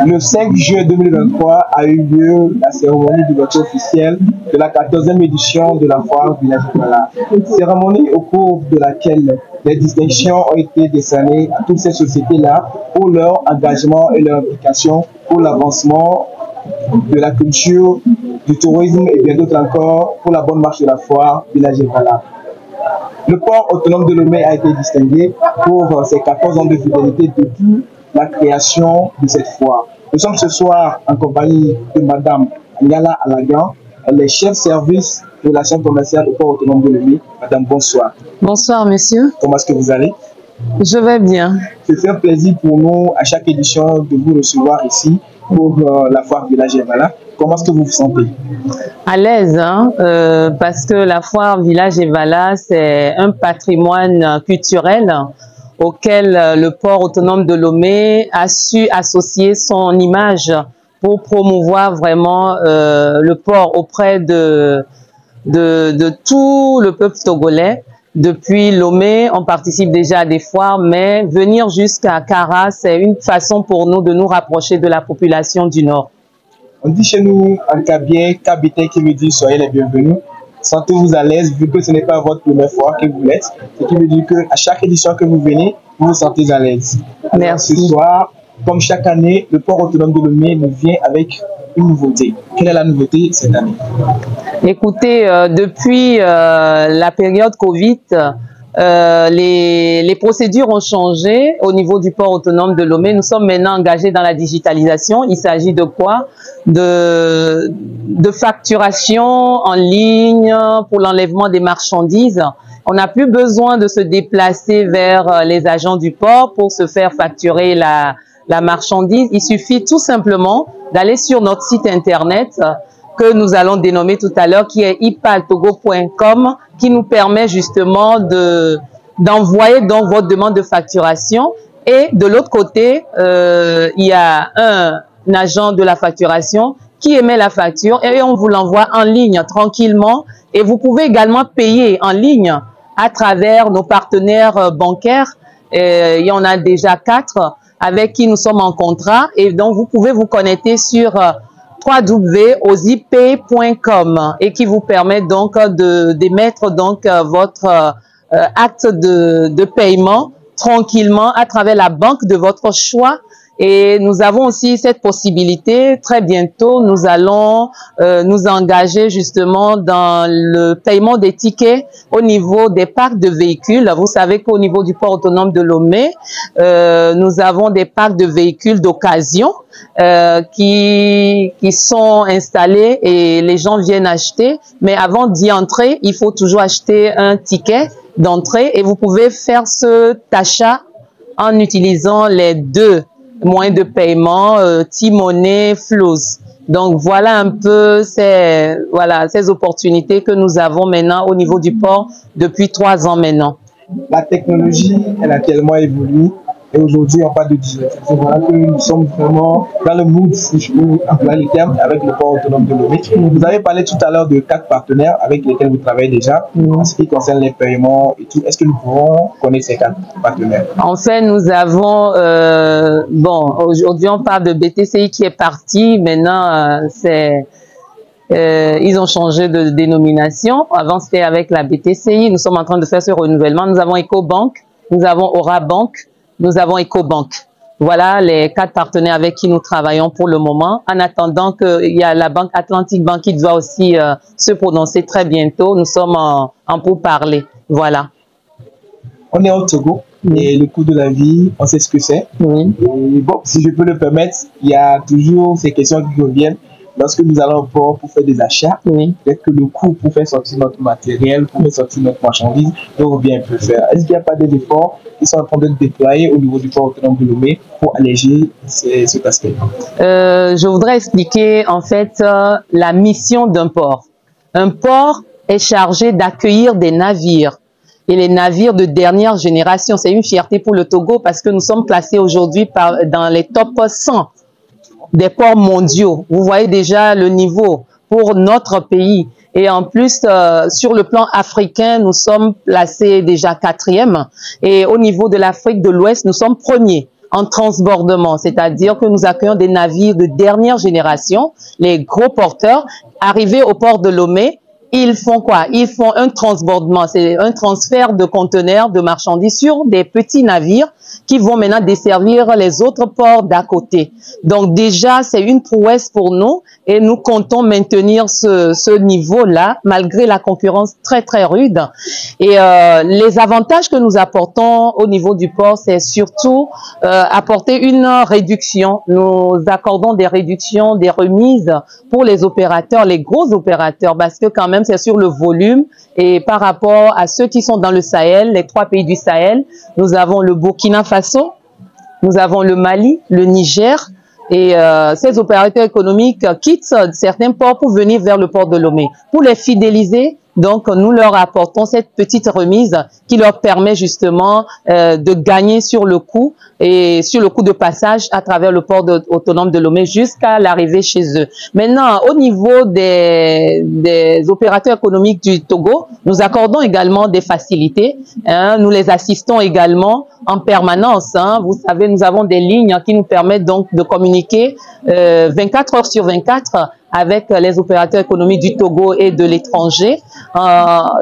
Le 5 juin 2023 a eu lieu la cérémonie d'ouverture officielle de la 14e édition de la foire Village Ébala. Cérémonie au cours de laquelle des distinctions ont été décernées à toutes ces sociétés-là pour leur engagement et leur implication pour l'avancement de la culture, du tourisme et bien d'autres encore pour la bonne marche de la foire Village Ébala. Le port autonome de Lomé a été distingué pour ses 14 ans de fidélité depuis la création de cette foire. Nous sommes ce soir en compagnie de Madame Nyala Alagan, elle est chef service relations commerciales au port autonome de Lomé. Madame, bonsoir. Bonsoir, monsieur. Comment est-ce que vous allez? Je vais bien. C'est un plaisir pour nous à chaque édition de vous recevoir ici pour la foire Village Ébala. Comment est-ce que vous vous sentez? À l'aise, hein, parce que la foire Village Ébala, c'est un patrimoine culturel auquel le port autonome de Lomé a su associer son image pour promouvoir vraiment le port auprès de tout le peuple togolais. Depuis Lomé, on participe déjà à des foires, mais venir jusqu'à Kara, c'est une façon pour nous de nous rapprocher de la population du Nord. On dit chez nous en Kabien, Kabité qui veut dire soyez les bienvenus. Sentez-vous à l'aise vu que ce n'est pas votre première fois que vous l'êtes. Ce qui veut dire qu'à chaque édition que vous venez, vous vous sentez à l'aise. Merci. Ce soir, comme chaque année, le port autonome de Lomé nous vient avec une nouveauté. Quelle est la nouveauté cette année? Écoutez, depuis la période Covid, les procédures ont changé au niveau du port autonome de Lomé. Nous sommes maintenant engagés dans la digitalisation. Il s'agit de quoi? De facturation en ligne pour l'enlèvement des marchandises. On n'a plus besoin de se déplacer vers les agents du port pour se faire facturer la marchandise. Il suffit tout simplement d'aller sur notre site internet que nous allons dénommer tout à l'heure, qui est ipaltogo.com, qui nous permet justement d'envoyer donc votre demande de facturation. Et de l'autre côté, il y a un agent de la facturation qui émet la facture et on vous l'envoie en ligne tranquillement. Et vous pouvez également payer en ligne à travers nos partenaires bancaires. Il y en a déjà 4 avec qui nous sommes en contrat. Et donc, vous pouvez vous connecter sur www.ozipay.com et qui vous permet donc d'émettre donc votre acte de paiement tranquillement à travers la banque de votre choix. Et nous avons aussi cette possibilité, très bientôt, nous allons nous engager justement dans le paiement des tickets au niveau des parcs de véhicules. Vous savez qu'au niveau du port autonome de Lomé, nous avons des parcs de véhicules d'occasion qui sont installés et les gens viennent acheter. Mais avant d'y entrer, il faut toujours acheter un ticket d'entrée et vous pouvez faire cet achat en utilisant les 2 moyens de paiement, T-Money, Flows. Donc voilà un peu ces opportunités que nous avons maintenant au niveau du port depuis 3 ans maintenant. La technologie, elle a tellement évolué et aujourd'hui on parle de digitalisation. Voilà que nous sommes vraiment dans le mood, si je peux employer les termes, avec le port autonome de Lomé. Vous avez parlé tout à l'heure de 4 partenaires avec lesquels vous travaillez déjà en ce qui concerne les paiements et tout. Est-ce que nous pouvons connaître ces 4 partenaires? En fait, nous avons, aujourd'hui on parle de BTCI qui est parti. Maintenant, ils ont changé de dénomination. Avant, c'était avec la BTCI. Nous sommes en train de faire ce renouvellement. Nous avons EcoBank, nous avons Orabank, nous avons EcoBank. Voilà les 4 partenaires avec qui nous travaillons pour le moment. En attendant qu'il y a la Banque Atlantique Bank qui doit aussi se prononcer très bientôt. Nous sommes en pourparlers. Voilà. On est au Togo et le coût de la vie, on sait ce que c'est. Oui. Et bon, si je peux le permettre, il y a toujours ces questions qui reviennent. Lorsque nous allons au port pour faire des achats, peut-être que le coût pour faire sortir notre matériel, pour faire sortir notre marchandise, nous revient un peu faire. Est-ce qu'il n'y a pas des efforts qui sont en train d'être déployés au niveau du port autonome de Lomé pour alléger cet aspect? Je voudrais expliquer en fait la mission d'un port. Un port est chargé d'accueillir des navires. Et les navires de dernière génération, c'est une fierté pour le Togo parce que nous sommes classés aujourd'hui dans les top 100 des ports mondiaux. Vous voyez déjà le niveau pour notre pays. Et en plus, sur le plan africain, nous sommes placés déjà 4e. Et au niveau de l'Afrique de l'Ouest, nous sommes premiers. en transbordement, c'est-à-dire que nous accueillons des navires de dernière génération, les gros porteurs, arrivés au port de Lomé. Ils font quoi? Ils font un transbordement, c'est un transfert de conteneurs, de marchandises sur des petits navires qui vont maintenant desservir les autres ports d'à côté. Donc déjà, c'est une prouesse pour nous et nous comptons maintenir ce niveau-là malgré la concurrence très très rude. Et les avantages que nous apportons au niveau du port, c'est surtout apporter une réduction. Nous accordons des réductions, des remises pour les opérateurs, les gros opérateurs, parce que quand même c'est sur le volume et par rapport à ceux qui sont dans le Sahel, les 3 pays du Sahel, nous avons le Burkina Faso, nous avons le Mali, le Niger et ces opérateurs économiques quittent certains ports pour venir vers le port de Lomé. Pour les fidéliser, donc nous leur apportons cette petite remise qui leur permet justement de gagner sur le coût et sur le coût de passage à travers le port autonome de Lomé jusqu'à l'arrivée chez eux. Maintenant, au niveau des opérateurs économiques du Togo, nous accordons également des facilités. Nous les assistons également en permanence. Vous savez, nous avons des lignes qui nous permettent donc de communiquer 24 heures sur 24 avec les opérateurs économiques du Togo et de l'étranger,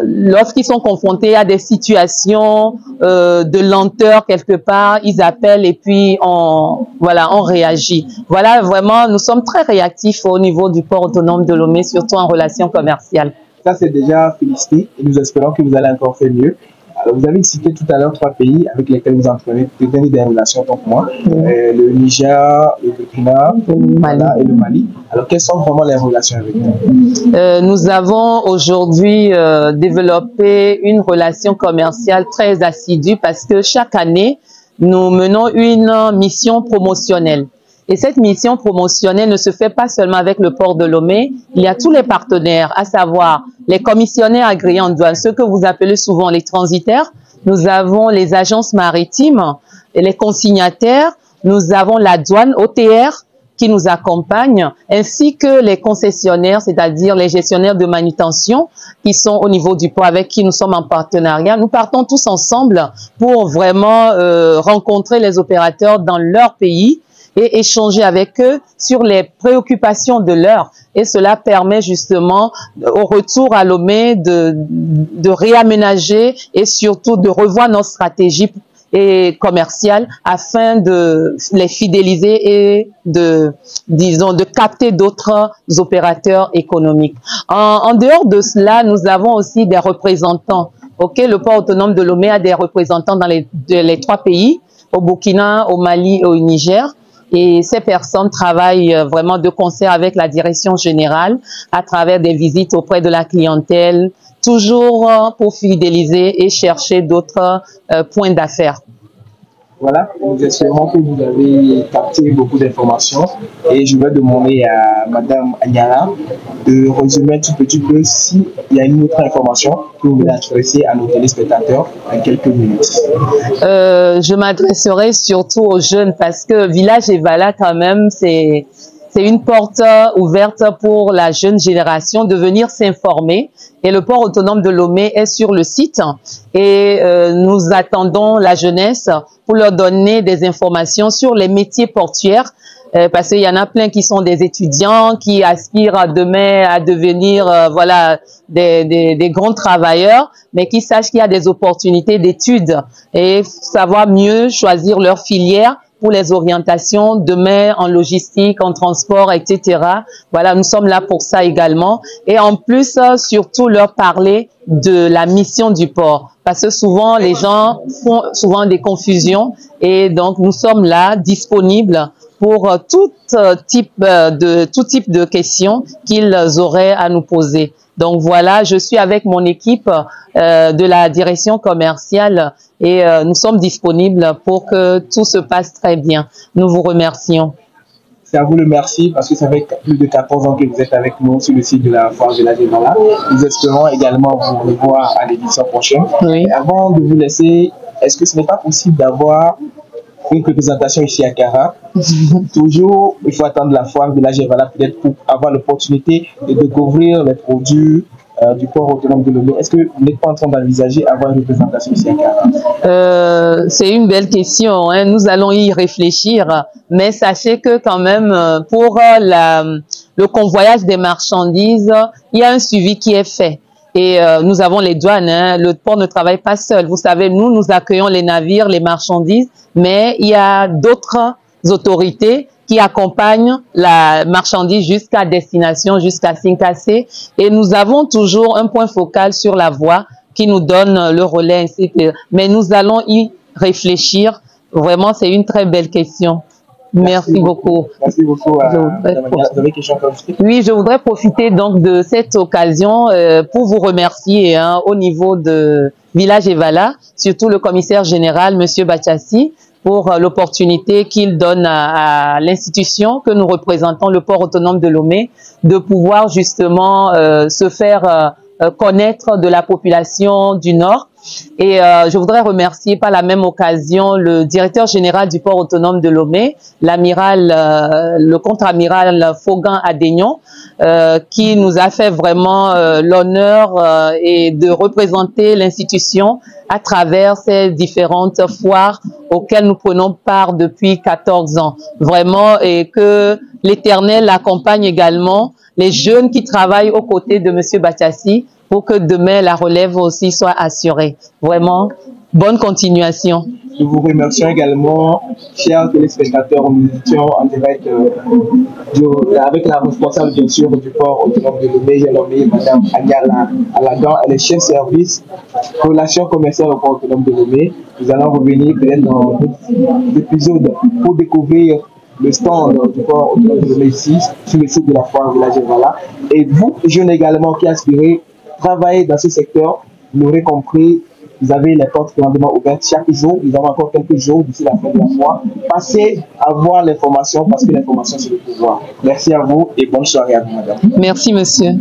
lorsqu'ils sont confrontés à des situations de lenteur quelque part, ils appellent et puis on réagit. Voilà, vraiment, nous sommes très réactifs au niveau du port autonome de Lomé, surtout en relation commerciale. Ça, c'est déjà félicité et nous espérons que vous allez encore faire mieux. Alors, vous avez cité tout à l'heure 3 pays avec lesquels vous entretenez des relations comme moi, le Niger, le Burkina et le Mali. Alors, quelles sont vraiment les relations avec eux? Nous avons aujourd'hui développé une relation commerciale très assidue parce que chaque année, nous menons une mission promotionnelle. Et cette mission promotionnelle ne se fait pas seulement avec le port de Lomé, il y a tous les partenaires, à savoir les commissionnaires agréés en douane, ceux que vous appelez souvent les transitaires. Nous avons les agences maritimes et les consignataires. Nous avons la douane OTR qui nous accompagne, ainsi que les concessionnaires, c'est-à-dire les gestionnaires de manutention qui sont au niveau du port avec qui nous sommes en partenariat. Nous partons tous ensemble pour vraiment rencontrer les opérateurs dans leur pays et échanger avec eux sur les préoccupations de l'heure. Et cela permet justement au retour à Lomé de réaménager et surtout de revoir nos stratégies commerciales afin de les fidéliser et de capter d'autres opérateurs économiques. En dehors de cela, nous avons aussi des représentants. Le port autonome de Lomé a des représentants dans les 3 pays, au Burkina, au Mali et au Niger. Et ces personnes travaillent vraiment de concert avec la direction générale à travers des visites auprès de la clientèle, toujours pour fidéliser et chercher d'autres points d'affaires. Voilà, nous espérons que vous avez capté beaucoup d'informations et je vais demander à Madame Agnala de résumer un tout petit peu s'il y a une autre information que vous voulez adresser à nos téléspectateurs en quelques minutes. Je m'adresserai surtout aux jeunes parce que Village Evala quand même c'est une porte ouverte pour la jeune génération de venir s'informer. Et le port autonome de Lomé est sur le site et nous attendons la jeunesse pour leur donner des informations sur les métiers portuaires parce qu'il y en a plein qui sont des étudiants qui aspirent demain à devenir des grands travailleurs, mais qui sachent qu'il y a des opportunités d'études et savoir mieux choisir leur filière pour les orientations demain en logistique, en transport, etc. Voilà, nous sommes là pour ça également. Et en plus, surtout leur parler de la mission du port. Parce que souvent, les gens font souvent des confusions. Et donc, nous sommes là, disponibles pour tout type de questions qu'ils auraient à nous poser. Donc voilà, je suis avec mon équipe de la direction commerciale et nous sommes disponibles pour que tout se passe très bien. Nous vous remercions. C'est à vous le merci parce que ça fait plus de 14 ans que vous êtes avec nous sur le site de la foire Village Evala. Nous espérons également vous revoir à l'édition prochaine. Oui. Et avant de vous laisser, est-ce que ce n'est pas possible d'avoir une représentation ici à Kara? Toujours, il faut attendre la foire Village Evala peut-être pour avoir l'opportunité de découvrir les produits du port autonome de Lomé, est-ce que vous n'êtes pas en train d'envisager avoir une représentation ici à Accra? C'est une belle question, hein. Nous allons y réfléchir, mais sachez que quand même, pour le convoyage des marchandises, il y a un suivi qui est fait. Et nous avons les douanes, hein. Le port ne travaille pas seul. Vous savez, nous accueillons les navires, les marchandises, mais il y a d'autres autorités qui accompagnent la marchandise jusqu'à destination, jusqu'à Sinkassé. Et nous avons toujours un point focal sur la voie qui nous donne le relais, etc. Mais nous allons y réfléchir. Vraiment, c'est une très belle question. Merci beaucoup. Merci beaucoup. Vous avez quelque chose à ajouter? Oui, je voudrais profiter donc de cette occasion pour vous remercier au niveau de Village Evala, surtout le commissaire général, Monsieur Bachassi, pour l'opportunité qu'il donne à l'institution que nous représentons, le port autonome de Lomé, de pouvoir justement se faire connaître de la population du Nord. Et je voudrais remercier par la même occasion le directeur général du port autonome de Lomé, l'amiral, le contre-amiral Fogan Adénion, qui nous a fait vraiment l'honneur et de représenter l'institution à travers ces différentes foires auxquelles nous prenons part depuis 14 ans. Vraiment, et que l'Éternel accompagne également les jeunes qui travaillent aux côtés de Monsieur Bachassi pour que demain la relève aussi soit assurée. Vraiment, bonne continuation. Nous vous remercions également, chers téléspectateurs. Nous étions en direct avec la responsable bien sûr du port autonome de Lomé, j'ai nommé Mme Agnala Alagan, elle est chef service relations commerciales au port autonome de Lomé. Nous allons revenir peut-être dans l'épisode pour découvrir le stand du port autonome de Lomé ici, sur le site de la foire Village Evala. Et vous, jeunes également qui aspirez travailler dans ce secteur, vous l'aurez compris, vous avez les portes grandement ouvertes chaque jour. Nous avons encore quelques jours d'ici la fin de la foire. Passez à voir l'information parce que l'information c'est le pouvoir. Merci à vous et bonne soirée à vous, madame. Merci, monsieur.